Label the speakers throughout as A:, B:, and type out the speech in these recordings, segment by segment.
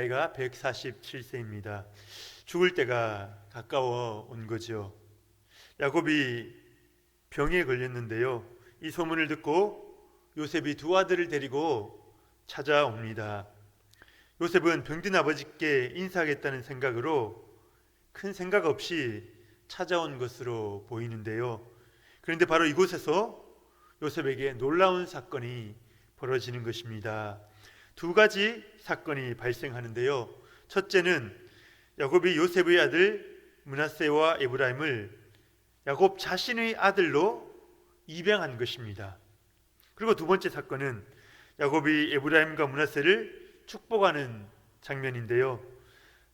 A: 나이가 147세입니다. 죽을 때가 가까워 온 거죠. 야곱이 병에 걸렸는데요. 이 소문을 듣고 요셉이 두 아들을 데리고 찾아옵니다. 요셉은 병든 아버지께 인사하겠다는 생각으로 큰 생각 없이 찾아온 것으로 보이는데요. 그런데 바로 이곳에서 요셉에게 놀라운 사건이 벌어지는 것입니다. 두 가지 사건이 발생하는데요. 첫째는 야곱이 요셉의 아들 므낫세와 에브라임을 야곱 자신의 아들로 입양한 것입니다. 그리고 두 번째 사건은 야곱이 에브라임과 므낫세를 축복하는 장면인데요.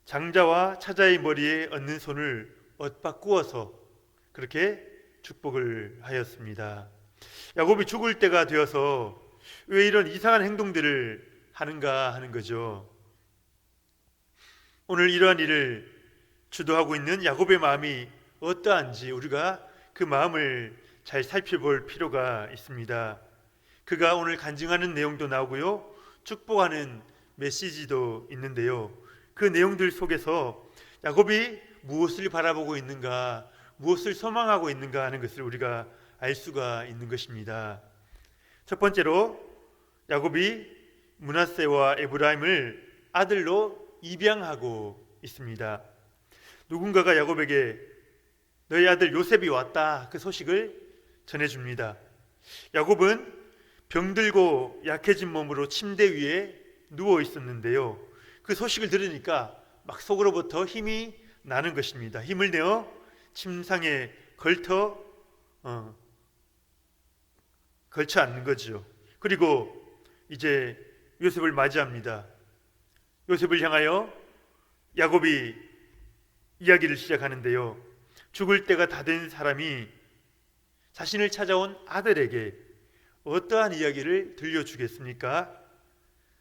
A: 장자와 차자의 머리에 얹는 손을 엇바꾸어서 그렇게 축복을 하였습니다. 야곱이 죽을 때가 되어서 왜 이런 이상한 행동들을 하는가 하는 거죠. 오늘 이러한 일을 주도하고 있는 야곱의 마음이 어떠한지 우리가 그 마음을 잘 살펴볼 필요가 있습니다. 그가 오늘 간증하는 내용도 나오고요, 축복하는 메시지도 있는데요. 그 내용들 속에서 야곱이 무엇을 바라보고 있는가, 무엇을 소망하고 있는가 하는 것을 우리가 알 수가 있는 것입니다. 첫 번째로 야곱이 므낫세와 에브라임을 아들로 입양하고 있습니다. 누군가가 야곱에게 너희 아들 요셉이 왔다, 그 소식을 전해줍니다. 야곱은 병들고 약해진 몸으로 침대 위에 누워 있었는데요. 그 소식을 들으니까 막 속으로부터 힘이 나는 것입니다. 힘을 내어 침상에 걸쳐 앉는 거죠. 그리고 이제 요셉을 맞이합니다. 요셉을 향하여 야곱이 이야기를 시작하는데요. 죽을 때가 다 된 사람이 자신을 찾아온 아들에게 어떠한 이야기를 들려주겠습니까?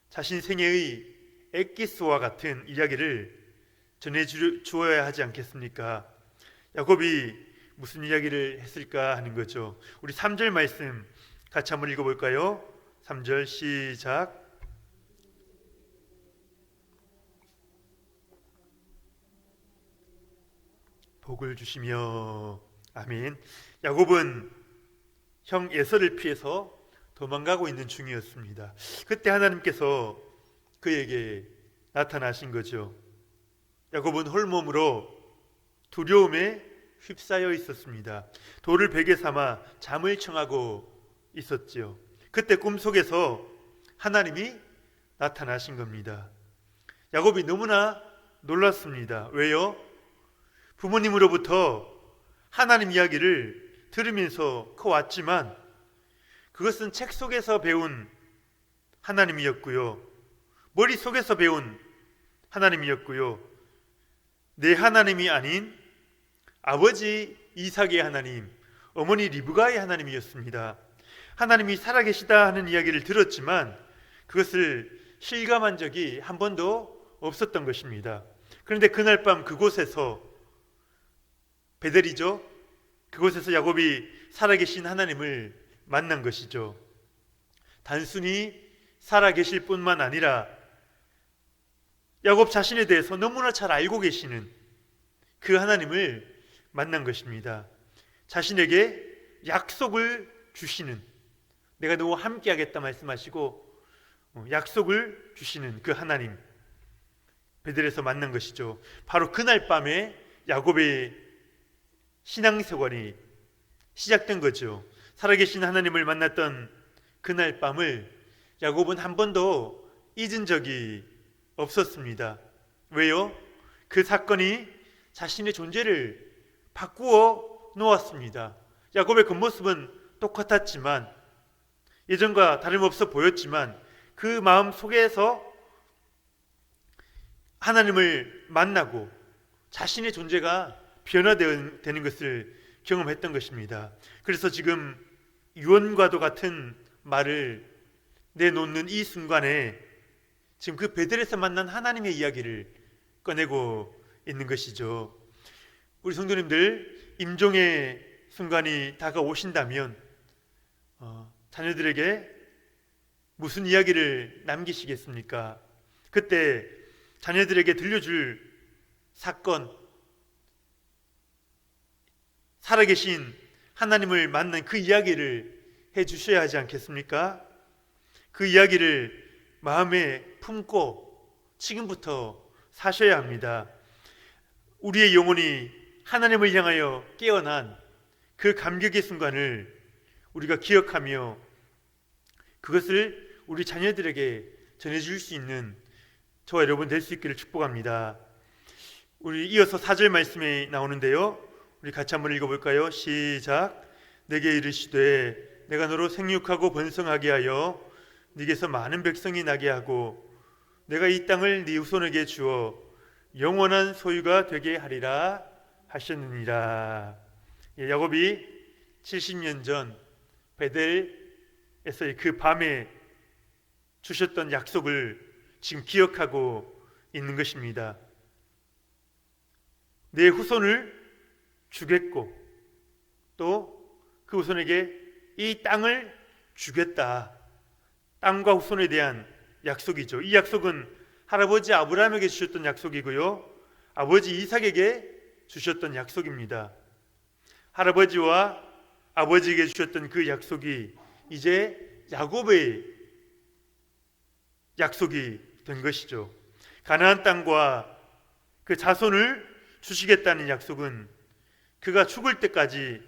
A: 자신 생애의 엑기스와 같은 이야기를 전해주어야 하지 않겠습니까? 야곱이 무슨 이야기를 했을까 하는 거죠. 우리 3절 말씀 같이 한번 읽어볼까요? 3절 시작. 복을 주시며. 아멘. 야곱은 형 에서를 피해서 도망가고 있는 중이었습니다. 그때 하나님께서 그에게 나타나신 거죠. 야곱은 홀몸으로 두려움에 휩싸여 있었습니다. 돌을 베개 삼아 잠을 청하고 있었죠. 그때 꿈속에서 하나님이 나타나신 겁니다. 야곱이 너무나 놀랐습니다. 왜요? 부모님으로부터 하나님 이야기를 들으면서 커왔지만 그것은 책 속에서 배운 하나님이었고요, 머릿속에서 배운 하나님이었고요, 내 하나님이 아닌 아버지 이삭의 하나님, 어머니 리브가의 하나님이었습니다. 하나님이 살아계시다 하는 이야기를 들었지만 그것을 실감한 적이 한 번도 없었던 것입니다. 그런데 그날 밤 그곳에서, 베델이죠, 그곳에서 야곱이 살아계신 하나님을 만난 것이죠. 단순히 살아계실 뿐만 아니라 야곱 자신에 대해서 너무나 잘 알고 계시는 그 하나님을 만난 것입니다. 자신에게 약속을 주시는, 내가 너와 함께하겠다 말씀하시고 약속을 주시는 그 하나님, 베델에서 만난 것이죠. 바로 그날 밤에 야곱의 신앙생활이 시작된 거죠. 살아계신 하나님을 만났던 그날 밤을 야곱은 한 번도 잊은 적이 없었습니다. 왜요? 그 사건이 자신의 존재를 바꾸어 놓았습니다. 야곱의 겉모습은 똑같았지만, 예전과 다름없어 보였지만 그 마음 속에서 하나님을 만나고 자신의 존재가 변화되는 것을 경험했던 것입니다. 그래서 지금 유언과도 같은 말을 내놓는 이 순간에 지금 그 베델에서 만난 하나님의 이야기를 꺼내고 있는 것이죠. 우리 성도님들, 임종의 순간이 다가오신다면 자녀들에게 무슨 이야기를 남기시겠습니까? 그때 자녀들에게 들려줄 사건, 살아계신 하나님을 만난 그 이야기를 해주셔야 하지 않겠습니까? 그 이야기를 마음에 품고 지금부터 사셔야 합니다. 우리의 영혼이 하나님을 향하여 깨어난 그 감격의 순간을 우리가 기억하며 그것을 우리 자녀들에게 전해줄 수 있는 저와 여러분 될 수 있기를 축복합니다. 우리 이어서 4절 말씀이 나오는데요, 우리 같이 한번 읽어볼까요? 시작. 내게 이르시되 내가 너로 생육하고 번성하게 하여 네게서 많은 백성이 나게 하고 내가 이 땅을 네 후손에게 주어 영원한 소유가 되게 하리라 하셨느니라. 야곱이 70년 전 베델에서의 그 밤에 주셨던 약속을 지금 기억하고 있는 것입니다. 내 후손을 주겠고 또 그 후손에게 이 땅을 주겠다. 땅과 후손에 대한 약속이죠. 이 약속은 할아버지 아브라함에게 주셨던 약속이고요, 아버지 이삭에게 주셨던 약속입니다. 할아버지와 아버지에게 주셨던 그 약속이 이제 야곱의 약속이 된 것이죠. 가나안 땅과 그 자손을 주시겠다는 약속은 그가 죽을 때까지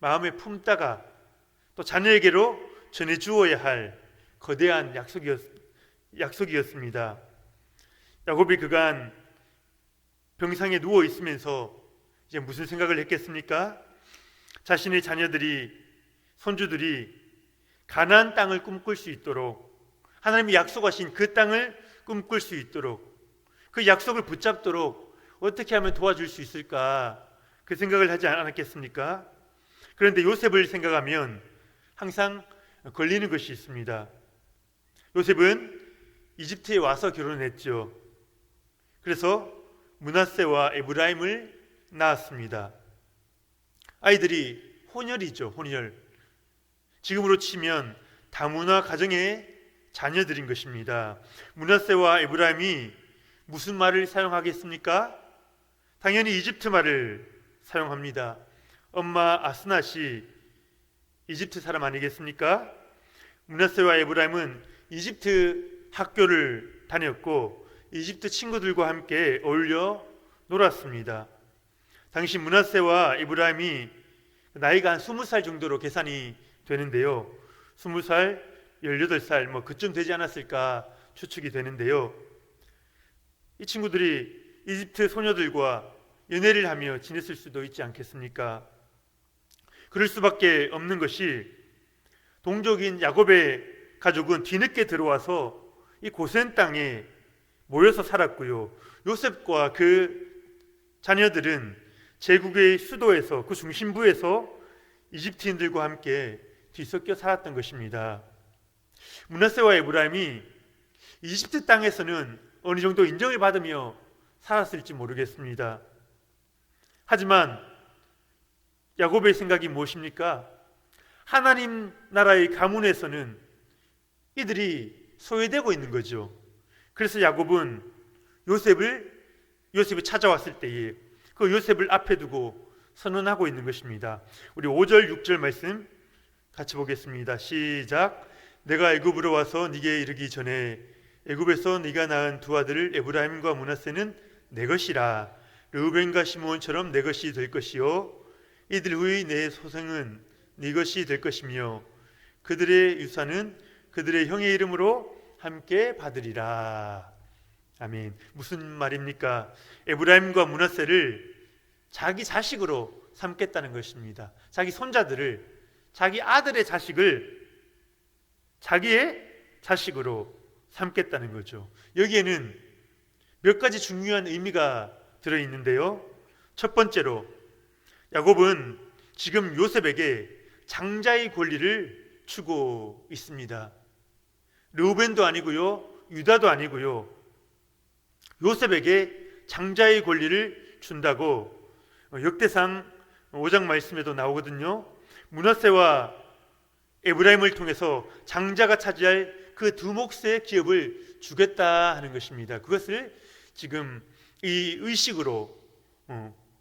A: 마음에 품다가 또 자녀에게로 전해주어야 할 거대한 약속이었습니다. 야곱이 그간 병상에 누워 있으면서 이제 무슨 생각을 했겠습니까? 자신의 자녀들이, 손주들이 가나안 땅을 꿈꿀 수 있도록, 하나님이 약속하신 그 땅을 꿈꿀 수 있도록, 그 약속을 붙잡도록 어떻게 하면 도와줄 수 있을까, 그 생각을 하지 않았겠습니까? 그런데 요셉을 생각하면 항상 걸리는 것이 있습니다. 요셉은 이집트에 와서 결혼했죠. 그래서 므낫세와 에브라임을 낳았습니다. 아이들이 혼혈이죠. 혼혈. 지금으로 치면 다문화 가정의 자녀들인 것입니다. 므낫세와 에브라임이 무슨 말을 사용하겠습니까? 당연히 이집트 말을 사용합니다. 엄마 아스낫이 이집트 사람 아니겠습니까? 므낫세와 에브라임은 이집트 학교를 다녔고 이집트 친구들과 함께 어울려 놀았습니다. 당시 므낫세와 에브라임이 나이가 한 20살 정도로 계산이 되는데요, 20살, 18살 그쯤 되지 않았을까 추측이 되는데요, 이 친구들이 이집트 소녀들과 연애를 하며 지냈을 수도 있지 않겠습니까? 그럴 수밖에 없는 것이 동족인 야곱의 가족은 뒤늦게 들어와서 이 고센 땅에 모여서 살았고요, 요셉과 그 자녀들은 제국의 수도에서, 그 중심부에서 이집트인들과 함께 뒤섞여 살았던 것입니다. 므낫세와 에브라임이 이집트 땅에서는 어느 정도 인정을 받으며 살았을지 모르겠습니다. 하지만 야곱의 생각이 무엇입니까? 하나님 나라의 가문에서는 이들이 소외되고 있는 거죠. 그래서 야곱은 요셉이 찾아왔을 때에 그 요셉을 앞에 두고 선언하고 있는 것입니다. 우리 5절 6절 말씀 같이 보겠습니다. 시작. 내가 애굽으로 와서 네게 이르기 전에 애굽에서 네가 낳은 두 아들 에브라임과 므낫세는 내 것이라. 르우벤과 시므온처럼 내 것이 될 것이요 이들 후의 내 소생은 네 것이 될 것이며 그들의 유산은 그들의 형의 이름으로 함께 받으리라. 아멘. 무슨 말입니까? 에브라임과 므낫세를 자기 자식으로 삼겠다는 것입니다. 자기 손자들을, 자기 아들의 자식을 자기의 자식으로 삼겠다는 거죠. 여기에는 몇 가지 중요한 의미가 들어있는데요, 첫 번째로 야곱은 지금 요셉에게 장자의 권리를 주고 있습니다. 르우벤도 아니고요, 유다도 아니고요, 요셉에게 장자의 권리를 준다고 역대상 5장 말씀에도 나오거든요. 므낫세와 에브라임을 통해서 장자가 차지할 그 두 몫의 기업을 주겠다 하는 것입니다. 그것을 지금 이 의식으로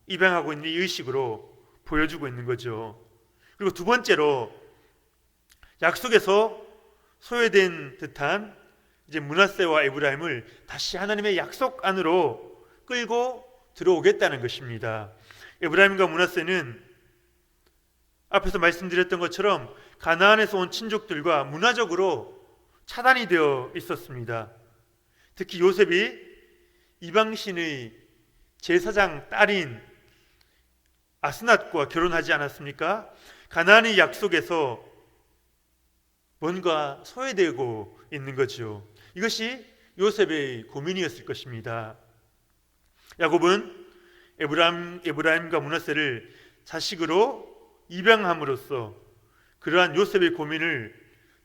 A: 입양하고 있는 이 의식으로 보여주고 있는 거죠. 그리고 두 번째로 약속에서 소외된 듯한 이제 므낫세와 에브라임을 다시 하나님의 약속 안으로 끌고 들어오겠다는 것입니다. 에브라임과 므낫세는 앞에서 말씀드렸던 것처럼 가나안에서 온 친족들과 문화적으로 차단이 되어 있었습니다. 특히 요셉이 이방신의 제사장 딸인 아스낫과 결혼하지 않았습니까? 가나안의 약속에서 뭔가 소외되고 있는 거죠. 이것이 요셉의 고민이었을 것입니다. 야곱은 에브라임과 므낫세를 자식으로 입양함으로써 그러한 요셉의 고민을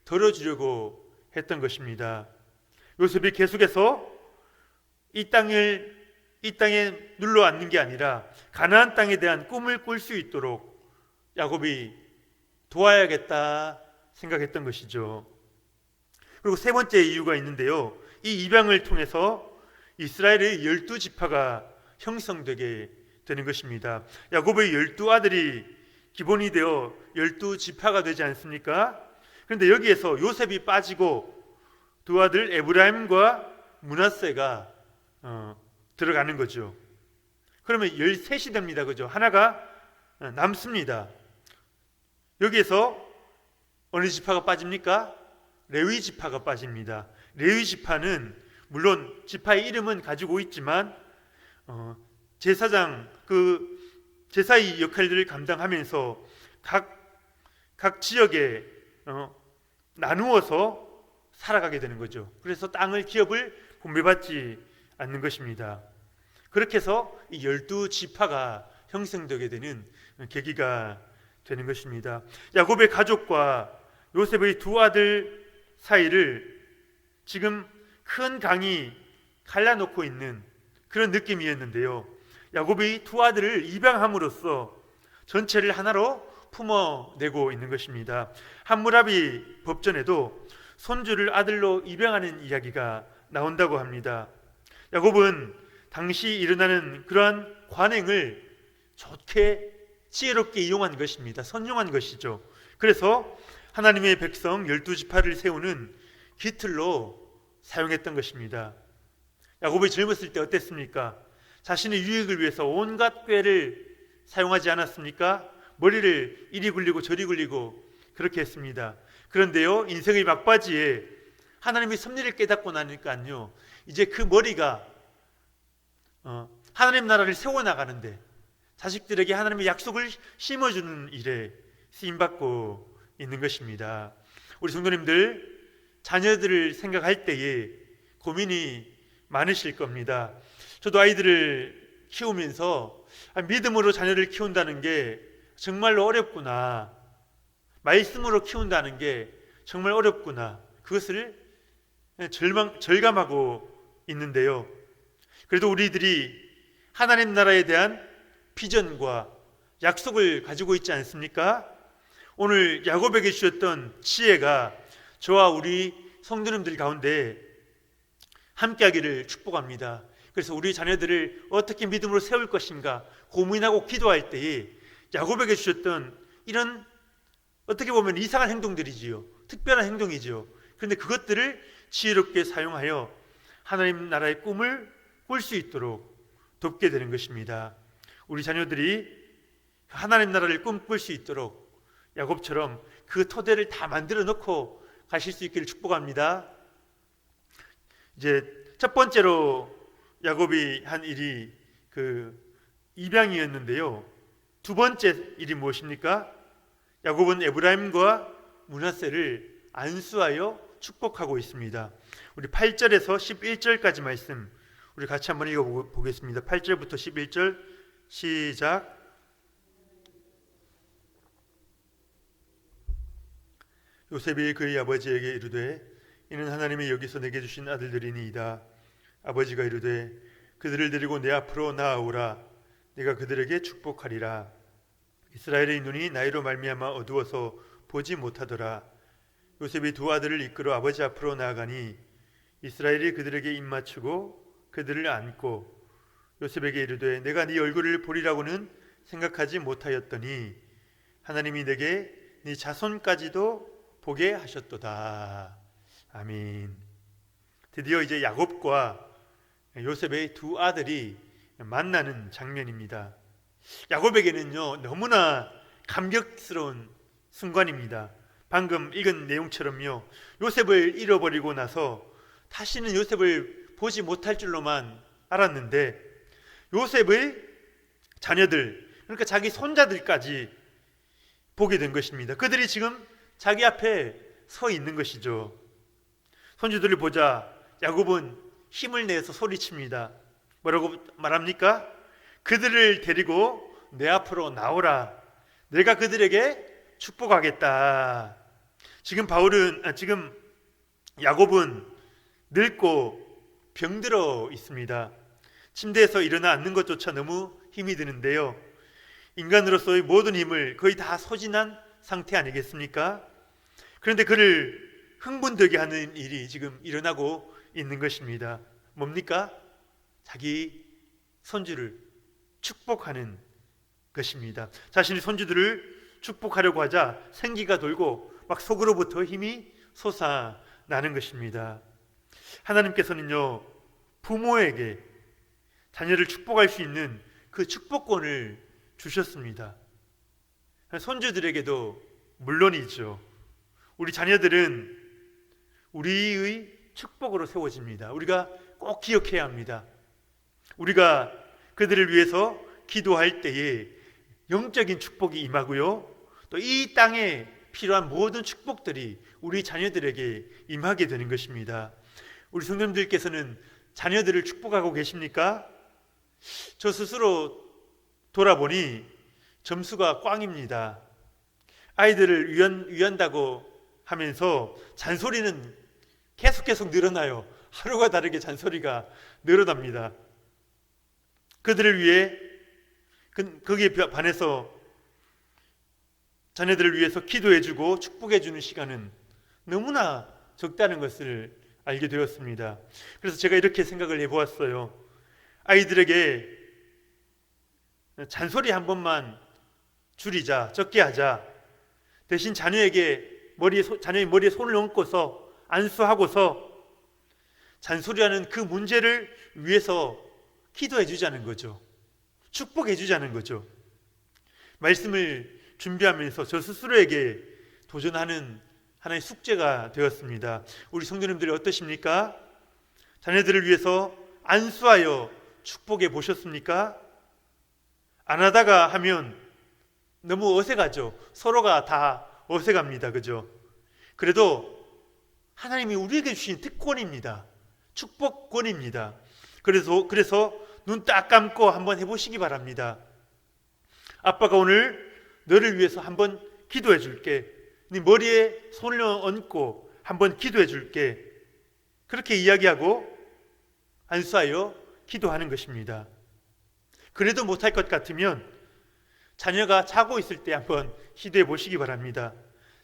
A: 덜어주려고 했던 것입니다. 요셉이 계속해서 이 땅에 눌러 앉는 게 아니라 가나안 땅에 대한 꿈을 꿀 수 있도록 야곱이 도와야겠다 생각했던 것이죠. 그리고 세 번째 이유가 있는데요. 이 입양을 통해서 이스라엘의 12지파가 형성되게 되는 것입니다. 야곱의 12아들이 기본이 되어 12지파가 되지 않습니까? 그런데 여기에서 요셉이 빠지고 두 아들 에브라임과 므낫세가 들어가는 거죠. 그러면 13이 됩니다. 그죠? 하나가 남습니다. 여기에서 어느 지파가 빠집니까? 레위 지파가 빠집니다. 레위 지파는 물론 지파의 이름은 가지고 있지만 제사장 그 제사의 역할들을 감당하면서 각 지역에 나누어서 살아가게 되는 거죠. 그래서 땅을 기업을 분배받지 않는 것입니다. 그렇게 해서 이 12지파가 형성되게 되는 계기가 되는 것입니다. 야곱의 가족과 요셉의 두 아들 사이를 지금 큰 강이 갈라놓고 있는 그런 느낌이었는데요. 야곱이 두 아들을 입양함으로써 전체를 하나로 품어내고 있는 것입니다. 함무라비 법전에도 손주를 아들로 입양하는 이야기가 나온다고 합니다. 야곱은 당시 일어나는 그러한 관행을 좋게 지혜롭게 이용한 것입니다. 선용한 것이죠. 그래서 하나님의 백성 12지파를 세우는 기틀로 사용했던 것입니다. 야곱이 젊었을 때 어땠습니까? 자신의 유익을 위해서 온갖 꾀를 사용하지 않았습니까? 머리를 이리 굴리고 저리 굴리고 그렇게 했습니다. 그런데요, 인생의 막바지에 하나님의 섭리를 깨닫고 나니까요, 이제 그 머리가 하나님 나라를 세워나가는데 자식들에게 하나님의 약속을 심어주는 일에 쓰임받고 있는 것입니다. 우리 성도님들, 자녀들을 생각할 때에 고민이 많으실 겁니다. 저도 아이들을 키우면서 믿음으로 자녀를 키운다는 게 정말로 어렵구나, 말씀으로 키운다는 게 정말 어렵구나, 그것을 절감하고 있는데요. 그래도 우리들이 하나님 나라에 대한 비전과 약속을 가지고 있지 않습니까? 오늘 야곱에게 주셨던 지혜가 저와 우리 성도님들 가운데 함께하기를 축복합니다. 그래서 우리 자녀들을 어떻게 믿음으로 세울 것인가 고민하고 기도할 때에 야곱에게 주셨던 이런 어떻게 보면 이상한 행동들이지요. 특별한 행동이지요. 그런데 그것들을 지혜롭게 사용하여 하나님 나라의 꿈을 꿀 수 있도록 돕게 되는 것입니다. 우리 자녀들이 하나님 나라를 꿈꿀 수 있도록 야곱처럼 그 토대를 다 만들어 놓고 가실 수 있기를 축복합니다. 이제 첫 번째로 야곱이 한 일이 그 입양이었는데요. 두 번째 일이 무엇입니까? 야곱은 에브라임과 므낫세를 안수하여 축복하고 있습니다. 우리 8절에서 11절까지 말씀 우리 같이 한번 읽어보겠습니다. 8절부터 11절 시작. 요셉이 그의 아버지에게 이르되 이는 하나님이 여기서 내게 주신 아들들이니이다. 아버지가 이르되 그들을 데리고 내 앞으로 나아오라. 내가 그들에게 축복하리라. 이스라엘의 눈이 나이로 말미암아 어두워서 보지 못하더라. 요셉이 두 아들을 이끌어 아버지 앞으로 나아가니 이스라엘이 그들에게 입맞추고 그들을 안고 요셉에게 이르되 내가 네 얼굴을 보리라고는 생각하지 못하였더니 하나님이 내게 네 자손까지도 보게 하셨도다. 아멘. 드디어 이제 야곱과 요셉의 두 아들이 만나는 장면입니다. 야곱에게는요 너무나 감격스러운 순간입니다. 방금 읽은 내용처럼요 요셉을 잃어버리고 나서 다시는 요셉을 보지 못할 줄로만 알았는데 요셉의 자녀들, 그러니까 자기 손자들까지 보게 된 것입니다. 그들이 지금 자기 앞에 서 있는 것이죠. 손주들을 보자 야곱은 힘을 내서 소리칩니다. 뭐라고 말합니까? 그들을 데리고 내 앞으로 나오라. 내가 그들에게 축복하겠다. 지금 야곱은 늙고 병들어 있습니다. 침대에서 일어나 앉는 것조차 너무 힘이 드는데요. 인간으로서의 모든 힘을 거의 다 소진한 상태 아니겠습니까? 그런데 그를 흥분되게 하는 일이 지금 일어나고 있는 것입니다. 뭡니까? 자기 손주를 축복하는 것입니다. 자신의 손주들을 축복하려고 하자 생기가 돌고 막 속으로부터 힘이 솟아나는 것입니다. 하나님께서는요 부모에게 자녀를 축복할 수 있는 그 축복권을 주셨습니다. 손주들에게도 물론이죠. 우리 자녀들은 우리의 축복으로 세워집니다. 우리가 꼭 기억해야 합니다. 우리가 그들을 위해서 기도할 때에 영적인 축복이 임하고요, 또 이 땅에 필요한 모든 축복들이 우리 자녀들에게 임하게 되는 것입니다. 우리 성도님들께서는 자녀들을 축복하고 계십니까? 저 스스로 돌아보니 점수가 꽝입니다. 아이들을 위한다고 하면서 잔소리는 계속 늘어나요. 하루가 다르게 잔소리가 늘어납니다. 그들을 위해 거기에 반해서 자녀들을 위해서 기도해주고 축복해주는 시간은 너무나 적다는 것을 알게 되었습니다. 그래서 제가 이렇게 생각을 해보았어요. 아이들에게 잔소리 한 번만 줄이자, 적게 하자. 대신 자녀의 머리에 손을 얹고서 안수하고서 잔소리하는 그 문제를 위해서 기도해 주자는 거죠. 축복해 주자는 거죠. 말씀을 준비하면서 저 스스로에게 도전하는 하나의 숙제가 되었습니다. 우리 성도님들이 어떠십니까? 자녀들을 위해서 안수하여 축복해 보셨습니까? 안 하다가 하면 너무 어색하죠. 서로가 다 어색합니다. 그죠? 그래도 하나님이 우리에게 주신 특권입니다. 축복권입니다. 그래서 눈 딱 감고 한번 해보시기 바랍니다. 아빠가 오늘 너를 위해서 한번 기도해 줄게. 네 머리에 손을 얹고 한번 기도해 줄게. 그렇게 이야기하고 안수하여 기도하는 것입니다. 그래도 못할 것 같으면 자녀가 자고 있을 때 한번 시도해 보시기 바랍니다.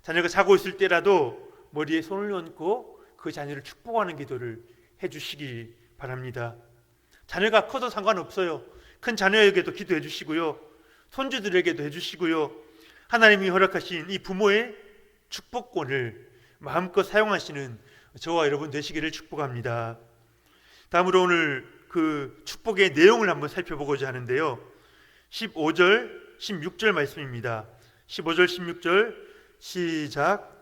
A: 자녀가 자고 있을 때라도 머리에 손을 얹고 그 자녀를 축복하는 기도를 해주시기 바랍니다. 자녀가 커도 상관없어요. 큰 자녀에게도 기도해 주시고요, 손주들에게도 해주시고요, 하나님이 허락하신 이 부모의 축복권을 마음껏 사용하시는 저와 여러분 되시기를 축복합니다. 다음으로 오늘 그 축복의 내용을 한번 살펴보고자 하는데요, 15절 16절 말씀입니다. 15절 16절 시작.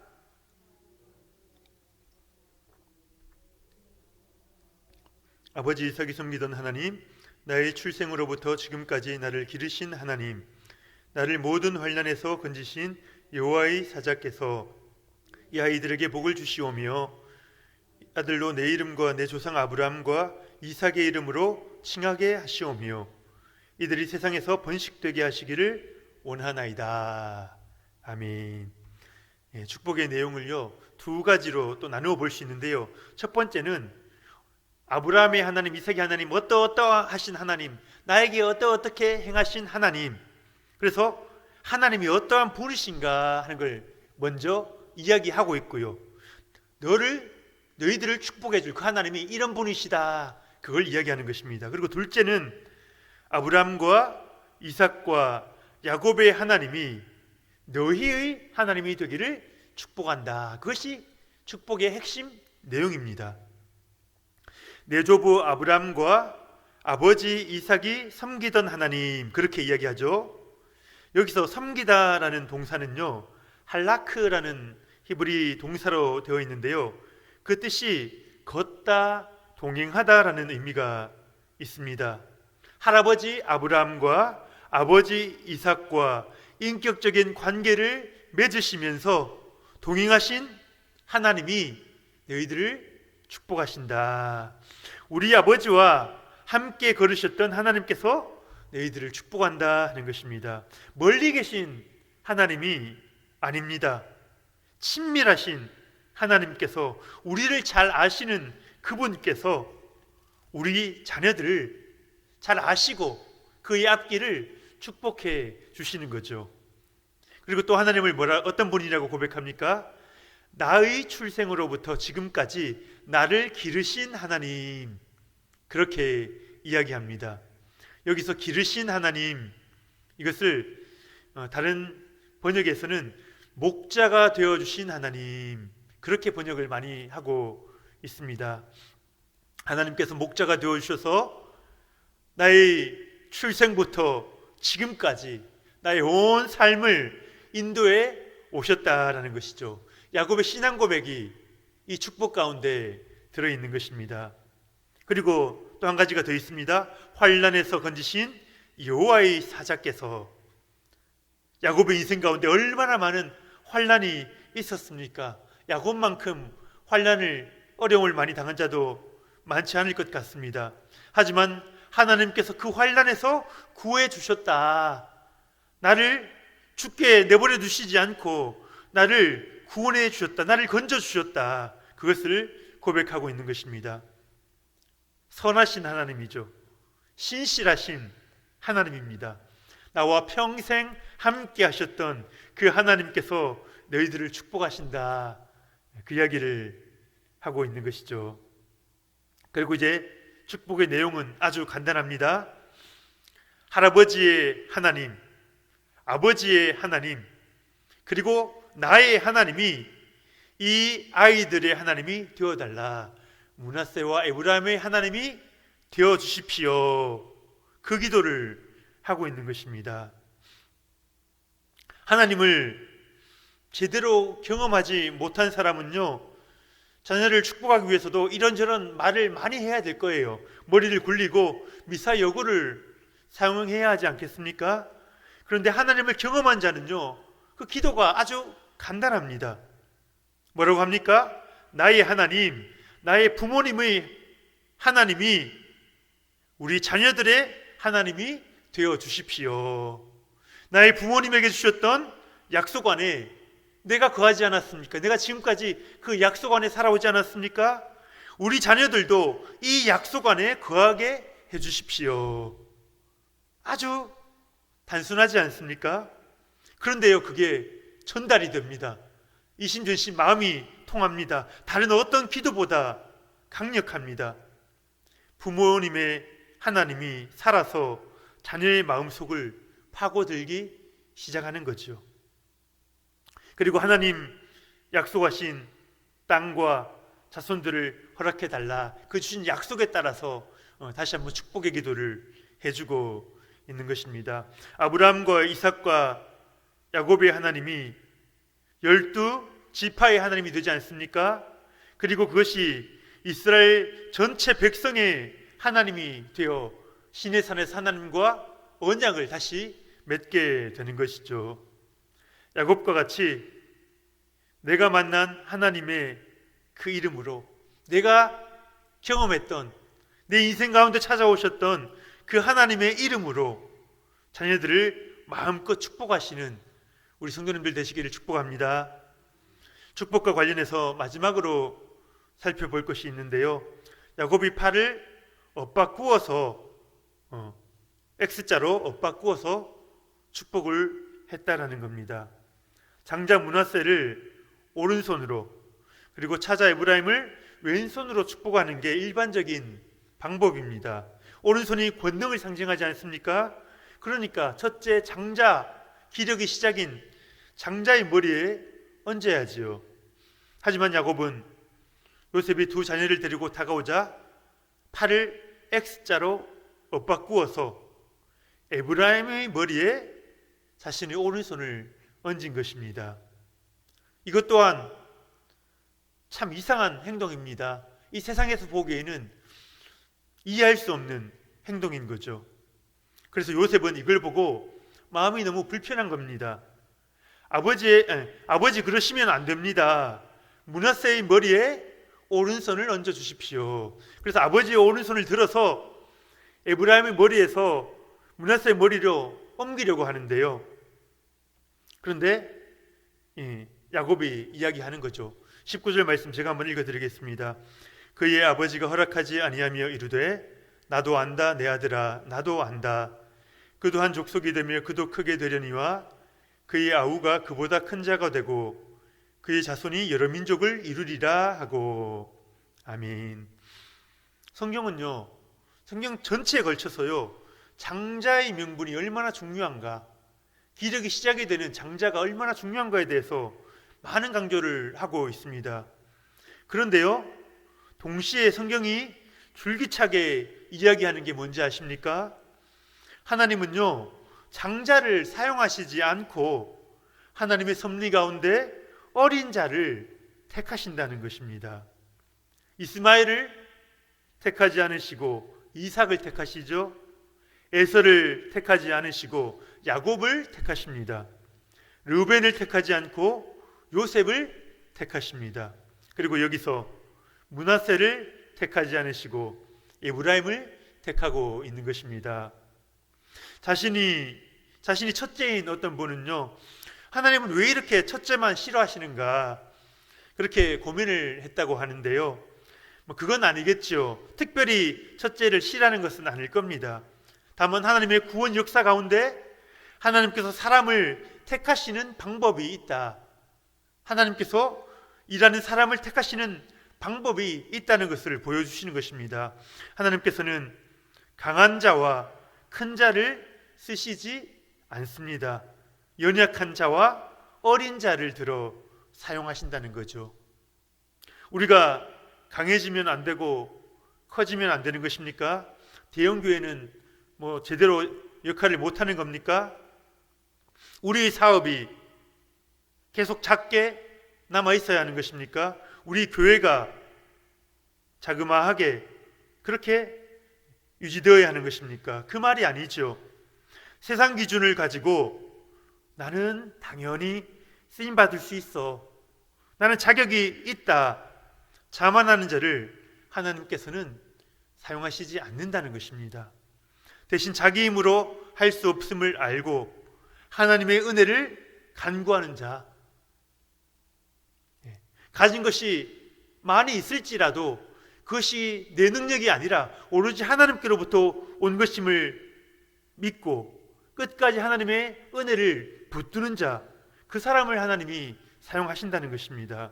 A: 아버지 이삭이 섬기던 하나님, 나의 출생으로부터 지금까지 나를 기르신 하나님, 나를 모든 환난에서 건지신 여호와의 사자께서 이 아이들에게 복을 주시오며 아들로 내 이름과 내 조상 아브라함과 이삭의 이름으로 칭하게 하시오며 이들이 세상에서 번식되게 하시기를 원하나이다. 아멘. 축복의 내용을요 두 가지로 또 나누어 볼 수 있는데요, 첫 번째는 아브라함의 하나님, 이삭의 하나님, 어떠하신 하나님, 나에게 어떻게 행하신 하나님, 그래서 하나님이 어떠한 분이신가 하는 걸 먼저 이야기하고 있고요, 너희들을 축복해 줄 그 하나님이 이런 분이시다, 그걸 이야기하는 것입니다. 그리고 둘째는 아브라함과 이삭과 야곱의 하나님이 너희의 하나님이 되기를 축복한다. 그것이 축복의 핵심 내용입니다. 내조부 아브라함과 아버지 이삭이 섬기던 하나님, 그렇게 이야기하죠. 여기서 섬기다라는 동사는요, 할라크라는 히브리 동사로 되어 있는데요, 그 뜻이 걷다, 동행하다라는 의미가 있습니다. 할아버지 아브라함과 아버지 이삭과 인격적인 관계를 맺으시면서 동행하신 하나님이 너희들을 축복하신다. 우리 아버지와 함께 걸으셨던 하나님께서 너희들을 축복한다 하는 것입니다. 멀리 계신 하나님이 아닙니다. 친밀하신 하나님께서, 우리를 잘 아시는 그분께서 우리 자녀들을 잘 아시고 그의 앞길을 축복해 주시는 거죠. 그리고 또 하나님을 어떤 분이라고 고백합니까? 나의 출생으로부터 지금까지 나를 기르신 하나님, 그렇게 이야기합니다. 여기서 기르신 하나님, 이것을 다른 번역에서는 목자가 되어주신 하나님, 그렇게 번역을 많이 하고 있습니다. 하나님께서 목자가 되어주셔서 나의 출생부터 지금까지 나의 온 삶을 인도해 오셨다라는 것이죠. 야곱의 신앙 고백이 이 축복 가운데 들어있는 것입니다. 그리고 또 한 가지가 더 있습니다. 환난에서 건지신 여호와의 사자께서, 야곱의 인생 가운데 얼마나 많은 환난이 있었습니까? 야곱만큼 어려움을 많이 당한 자도 많지 않을 것 같습니다. 하지만 하나님께서 그 환난에서 구해 주셨다. 나를 죽게 내버려 두시지 않고 나를 구원해 주셨다. 나를 건져 주셨다. 그것을 고백하고 있는 것입니다. 선하신 하나님이죠. 신실하신 하나님입니다. 나와 평생 함께 하셨던 그 하나님께서 너희들을 축복하신다. 그 이야기를 하고 있는 것이죠. 그리고 이제 축복의 내용은 아주 간단합니다. 할아버지의 하나님, 아버지의 하나님, 그리고 나의 하나님이 이 아이들의 하나님이 되어달라. 므낫세와 에브라임의 하나님이 되어주십시오. 그 기도를 하고 있는 것입니다. 하나님을 제대로 경험하지 못한 사람은요, 자녀를 축복하기 위해서도 이런저런 말을 많이 해야 될 거예요. 머리를 굴리고 미사여구를 사용해야 하지 않겠습니까? 그런데 하나님을 경험한 자는요, 그 기도가 아주 간단합니다. 뭐라고 합니까? 나의 하나님, 나의 부모님의 하나님이 우리 자녀들의 하나님이 되어 주십시오. 나의 부모님에게 주셨던 약속 안에 내가 거하지 않았습니까? 내가 지금까지 그 약속 안에 살아오지 않았습니까? 우리 자녀들도 이 약속 안에 거하게 해주십시오. 아주 단순하지 않습니까? 그런데요, 그게 전달이 됩니다. 이심전심 마음이 통합니다. 다른 어떤 기도보다 강력합니다. 부모님의 하나님이 살아서 자녀의 마음속을 파고들기 시작하는 거죠. 그리고 하나님 약속하신 땅과 자손들을 허락해달라, 그 주신 약속에 따라서 다시 한번 축복의 기도를 해주고 있는 것입니다. 아브라함과 이삭과 야곱의 하나님이 12지파의 하나님이 되지 않습니까? 그리고 그것이 이스라엘 전체 백성의 하나님이 되어 시내산에서 하나님과 언약을 다시 맺게 되는 것이죠. 야곱과 같이 내가 만난 하나님의 그 이름으로, 내가 경험했던, 내 인생 가운데 찾아오셨던 그 하나님의 이름으로 자녀들을 마음껏 축복하시는 우리 성도님들 되시기를 축복합니다. 축복과 관련해서 마지막으로 살펴볼 것이 있는데요, 야곱이 팔을 엇바꾸어서 X자로 엇바꾸어서 축복을 했다라는 겁니다. 장자 므낫세를 오른손으로, 그리고 차자 에브라임을 왼손으로 축복하는 게 일반적인 방법입니다. 오른손이 권능을 상징하지 않습니까? 그러니까 첫째 장자, 기력의 시작인 장자의 머리에 얹어야지요. 하지만 야곱은 요셉이 두 자녀를 데리고 다가오자 팔을 X자로 엇바꾸어서 에브라임의 머리에 자신의 오른손을 얹은 것입니다. 이것 또한 참 이상한 행동입니다. 이 세상에서 보기에는 이해할 수 없는 행동인 거죠. 그래서 요셉은 이걸 보고 마음이 너무 불편한 겁니다. 아버지 그러시면 안 됩니다. 므낫세의 머리에 오른손을 얹어 주십시오. 그래서 아버지의 오른손을 들어서 에브라임의 머리에서 므낫세의 머리로 옮기려고 하는데요. 그런데 야곱이 이야기하는 거죠. 19절 말씀 제가 한번 읽어드리겠습니다. 그의 아버지가 허락하지 아니하며 이르되 나도 안다 내 아들아 나도 안다. 그도 한 족속이 되며 그도 크게 되려니와 그의 아우가 그보다 큰 자가 되고 그의 자손이 여러 민족을 이루리라 하고. 아멘. 성경은요, 성경 전체에 걸쳐서요, 장자의 명분이 얼마나 중요한가, 기력이 시작이 되는 장자가 얼마나 중요한가에 대해서 많은 강조를 하고 있습니다. 그런데요, 동시에 성경이 줄기차게 이야기하는 게 뭔지 아십니까? 하나님은요, 장자를 사용하시지 않고 하나님의 섭리 가운데 어린 자를 택하신다는 것입니다. 이스마엘을 택하지 않으시고 이삭을 택하시죠. 에서를 택하지 않으시고 야곱을 택하십니다. 르우벤을 택하지 않고 요셉을 택하십니다. 그리고 여기서 므낫세를 택하지 않으시고 에브라임을 택하고 있는 것입니다. 자신이 첫째인 어떤 분은요, 하나님은 왜 이렇게 첫째만 싫어하시는가 그렇게 고민을 했다고 하는데요. 그건 아니겠죠. 특별히 첫째를 싫어하는 것은 아닐 겁니다. 다만 하나님의 구원 역사 가운데 하나님께서 사람을 택하시는 방법이 있다. 하나님께서 일하는 사람을 택하시는 방법이 있다는 것을 보여주시는 것입니다. 하나님께서는 강한 자와 큰 자를 쓰시지 않습니다. 연약한 자와 어린 자를 들어 사용하신다는 거죠. 우리가 강해지면 안 되고 커지면 안 되는 것입니까? 대형교회는 제대로 역할을 못하는 겁니까? 우리 사업이 계속 작게 남아 있어야 하는 것입니까? 우리 교회가 자그마하게 그렇게 유지되어야 하는 것입니까? 그 말이 아니죠. 세상 기준을 가지고 나는 당연히 쓰임받을 수 있어, 나는 자격이 있다 자만하는 자를 하나님께서는 사용하시지 않는다는 것입니다. 대신 자기 힘으로 할 수 없음을 알고 하나님의 은혜를 간구하는 자, 가진 것이 많이 있을지라도 그것이 내 능력이 아니라 오로지 하나님께로부터 온 것임을 믿고 끝까지 하나님의 은혜를 붙드는 자, 그 사람을 하나님이 사용하신다는 것입니다.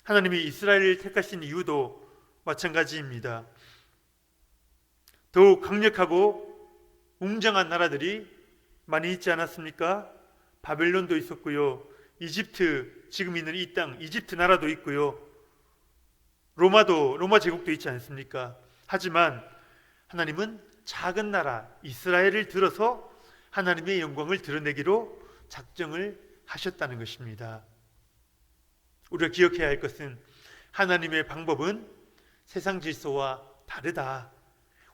A: 하나님이 이스라엘을 택하신 이유도 마찬가지입니다. 더욱 강력하고 웅장한 나라들이 많이 있지 않았습니까? 바벨론도 있었고요, 이집트, 지금 있는 이 땅 이집트 나라도 있고요, 로마 제국도 있지 않습니까? 하지만 하나님은 작은 나라 이스라엘을 들어서 하나님의 영광을 드러내기로 작정을 하셨다는 것입니다. 우리가 기억해야 할 것은 하나님의 방법은 세상 질서와 다르다.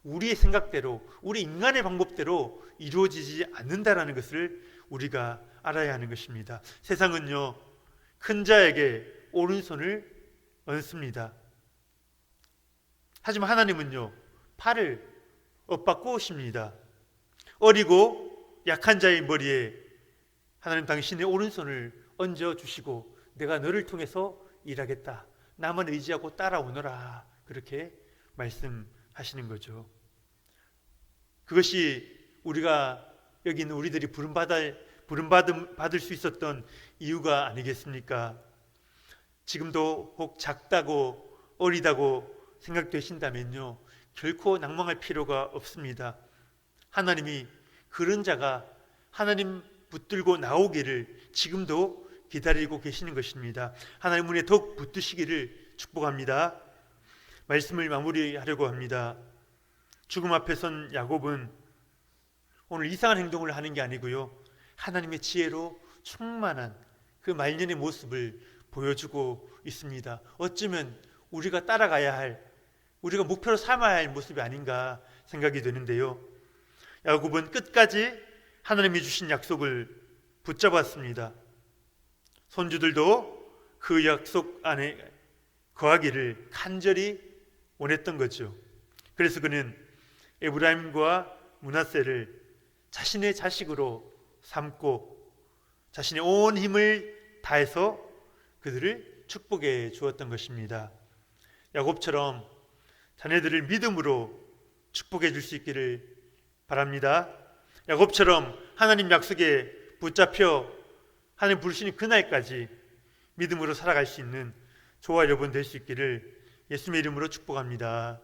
A: 우리의 생각대로, 우리 인간의 방법대로 이루어지지 않는다라는 것을 우리가 알아야 하는 것입니다. 세상은요, 큰 자에게 오른손을 얹습니다. 하지만 하나님은요, 팔을 엇바꾸십니다. 어리고 약한 자의 머리에 하나님 당신의 오른손을 얹어주시고 내가 너를 통해서 일하겠다, 나만 의지하고 따라오너라, 그렇게 말씀하시는 거죠. 그것이 우리가 여기 있는 우리들이 부름받을 수 있었던 이유가 아니겠습니까? 지금도 혹 작다고 어리다고 생각되신다면요, 결코 낭망할 필요가 없습니다. 하나님이 그런 자가 하나님 붙들고 나오기를 지금도 기다리고 계시는 것입니다. 하나님 문에 더욱 붙드시기를 축복합니다. 말씀을 마무리하려고 합니다. 죽음 앞에 선 야곱은 오늘 이상한 행동을 하는 게 아니고요, 하나님의 지혜로 충만한 그 말년의 모습을 보여주고 있습니다. 어쩌면 우리가 따라가야 할, 우리가 목표로 삼아야 할 모습이 아닌가 생각이 되는데요, 야곱은 끝까지 하나님이 주신 약속을 붙잡았습니다. 손주들도 그 약속 안에 거하기를 간절히 원했던 거죠. 그래서 그는 에브라임과 므낫세를 자신의 자식으로 삼고 자신의 온 힘을 다해서 그들을 축복해 주었던 것입니다. 야곱처럼 자녀들을 믿음으로 축복해 줄 수 있기를 바랍니다. 야곱처럼 하나님 약속에 붙잡혀 하나님 부르시는 그날까지 믿음으로 살아갈 수 있는 저와 여러분 될 수 있기를 예수님의 이름으로 축복합니다.